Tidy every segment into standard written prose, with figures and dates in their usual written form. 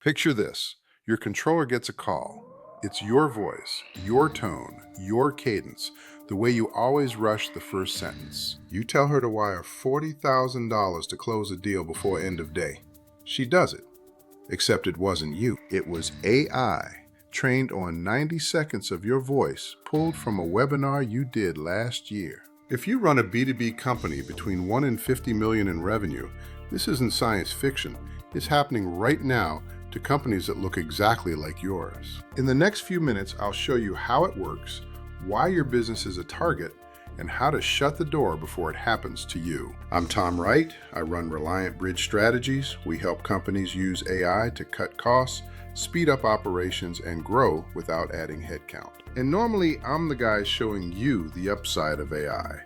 Picture this. Your controller gets a call. It's your voice, your tone, your cadence, the way you always rush the first sentence. You tell her to wire $40,000 to close a deal before end of day. She does it, except it wasn't you. It was AI, trained on 90 seconds of your voice, pulled from a webinar you did last year. If you run a B2B company between 1 and 50 million in revenue, this isn't science fiction. It's happening right now to companies that look exactly like yours. In the next few minutes, I'll show you how it works, why your business is a target, and how to shut the door before it happens to you. I'm Tom Wright. I run Reliant Bridge Strategies. We help companies use AI to cut costs, speed up operations, and grow without adding headcount. And normally, I'm the guy showing you the upside of AI.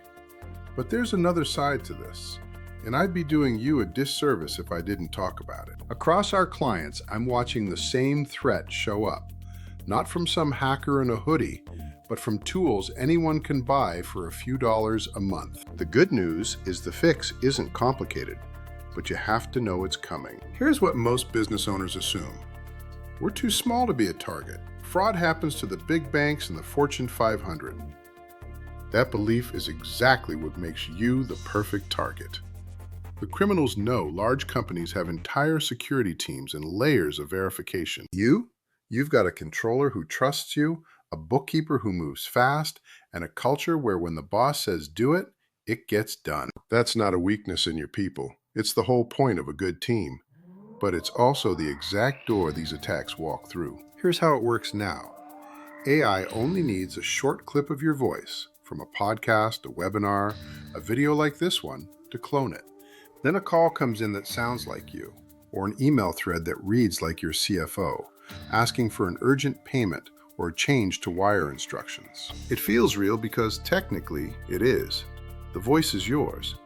But there's another side to this, and I'd be doing you a disservice if I didn't talk about it. Across our clients, I'm watching the same threat show up, not from some hacker in a hoodie, but from tools anyone can buy for a few dollars a month. The good news is the fix isn't complicated, but you have to know it's coming. Here's what most business owners assume. We're too small to be a target. Fraud happens to the big banks and the Fortune 500. That belief is exactly what makes you the perfect target. The criminals know large companies have entire security teams and layers of verification. You've got a controller who trusts you, a bookkeeper who moves fast, and a culture where when the boss says do it, it gets done. That's not a weakness in your people. It's the whole point of a good team. But it's also the exact door these attacks walk through. Here's how it works now. AI only needs a short clip of your voice, from a podcast, a webinar, a video like this one, to clone it. Then a call comes in that sounds like you, or an email thread that reads like your CFO, asking for an urgent payment or a change to wire instructions. It feels real because technically it is. The voice is yours,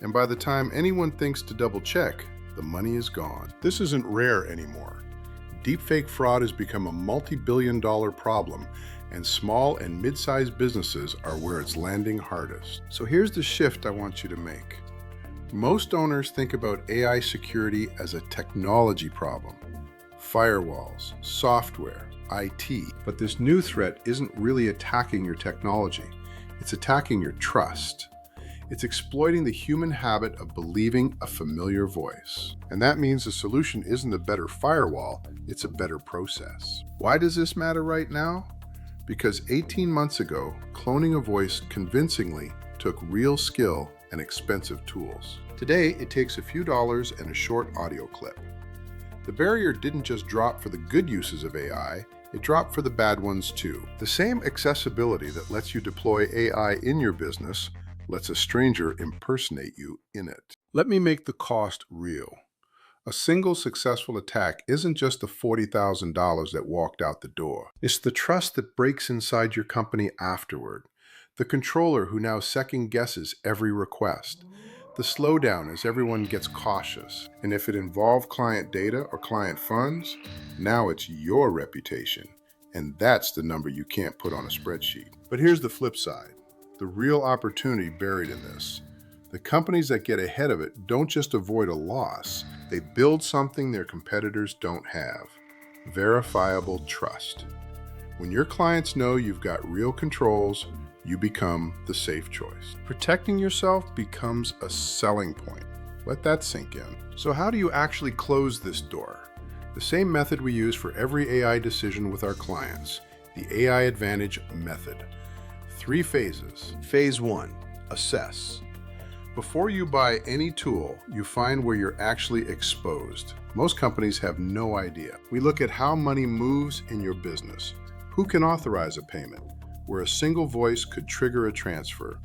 and by the time anyone thinks to double check, the money is gone. This isn't rare anymore. Deepfake fraud has become a multi-billion-dollar problem, and small and mid-sized businesses are where it's landing hardest. So here's the shift I want you to make. Most owners think about AI security as a technology problem. Firewalls, software, IT. But this new threat isn't really attacking your technology. It's attacking your trust. It's exploiting the human habit of believing a familiar voice. And that means the solution isn't a better firewall, it's a better process. Why does this matter right now? Because 18 months ago, cloning a voice convincingly took real skill and expensive tools. Today, it takes a few dollars and a short audio clip. The barrier didn't just drop for the good uses of AI, it dropped for the bad ones too. The same accessibility that lets you deploy AI in your business lets a stranger impersonate you in it. Let me make the cost real. A single successful attack isn't just the $40,000 that walked out the door. It's the trust that breaks inside your company afterward. The controller who now second guesses every request. The slowdown as everyone gets cautious. And if it involved client data or client funds, now it's your reputation. And that's the number you can't put on a spreadsheet. But here's the flip side. The real opportunity buried in this. The companies that get ahead of it don't just avoid a loss, they build something their competitors don't have. Verifiable trust. When your clients know you've got real controls, you become the safe choice. Protecting yourself becomes a selling point. Let that sink in. So how do you actually close this door? The same method we use for every AI decision with our clients, the AI Advantage method. 3 phases. Phase 1, assess. Before you buy any tool, you find where you're actually exposed. Most companies have no idea. We look at how money moves in your business. Who can authorize a payment? Where a single voice could trigger a transfer.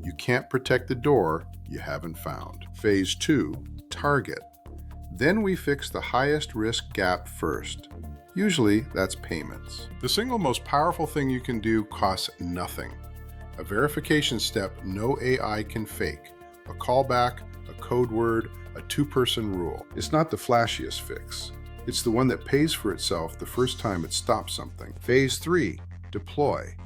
You can't protect the door you haven't found. Phase 2, target. Then we fix the highest risk gap first. Usually that's payments. The single most powerful thing you can do costs nothing. A verification step no AI can fake. A callback, a code word, a 2-person rule. It's not the flashiest fix. It's the one that pays for itself the first time it stops something. Phase 3, deploy.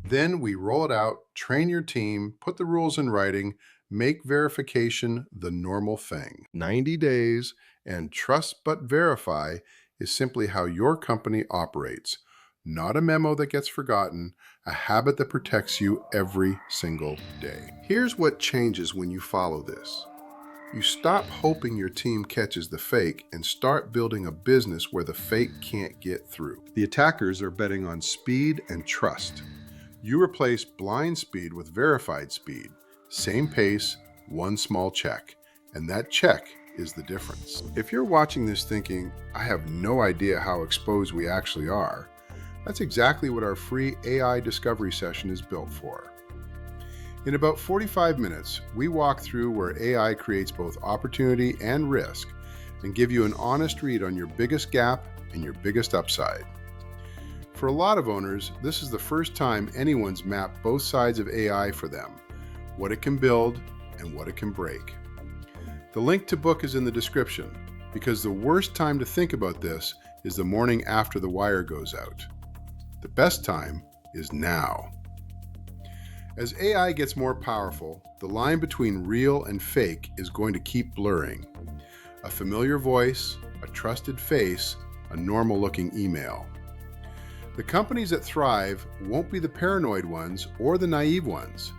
Then we roll it out, train your team, put the rules in writing, make verification the normal thing. 90 days, and trust but verify is simply how your company operates, not a memo that gets forgotten, a habit that protects you every single day. Here's what changes when you follow this. You stop hoping your team catches the fake and start building a business where the fake can't get through. The attackers are betting on speed and trust. You replace blind speed with verified speed. Same pace, one small check. And that check is the difference. If you're watching this thinking, I have no idea how exposed we actually are, that's exactly what our free AI discovery session is built for. In about 45 minutes, we walk through where AI creates both opportunity and risk and give you an honest read on your biggest gap and your biggest upside. For a lot of owners, this is the first time anyone's mapped both sides of AI for them, what it can build and what it can break. The link to book is in the description, because the worst time to think about this is the morning after the wire goes out. The best time is now. As AI gets more powerful, the line between real and fake is going to keep blurring. A familiar voice, a trusted face, a normal-looking email. The companies that thrive won't be the paranoid ones or the naive ones.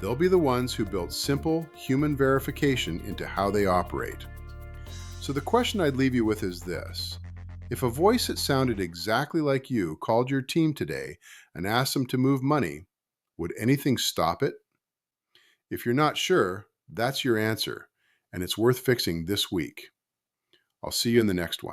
They'll be the ones who built simple human verification into how they operate. So the question I'd leave you with is this. If a voice that sounded exactly like you called your team today and asked them to move money, would anything stop it? If you're not sure, that's your answer, and it's worth fixing this week. I'll see you in the next one.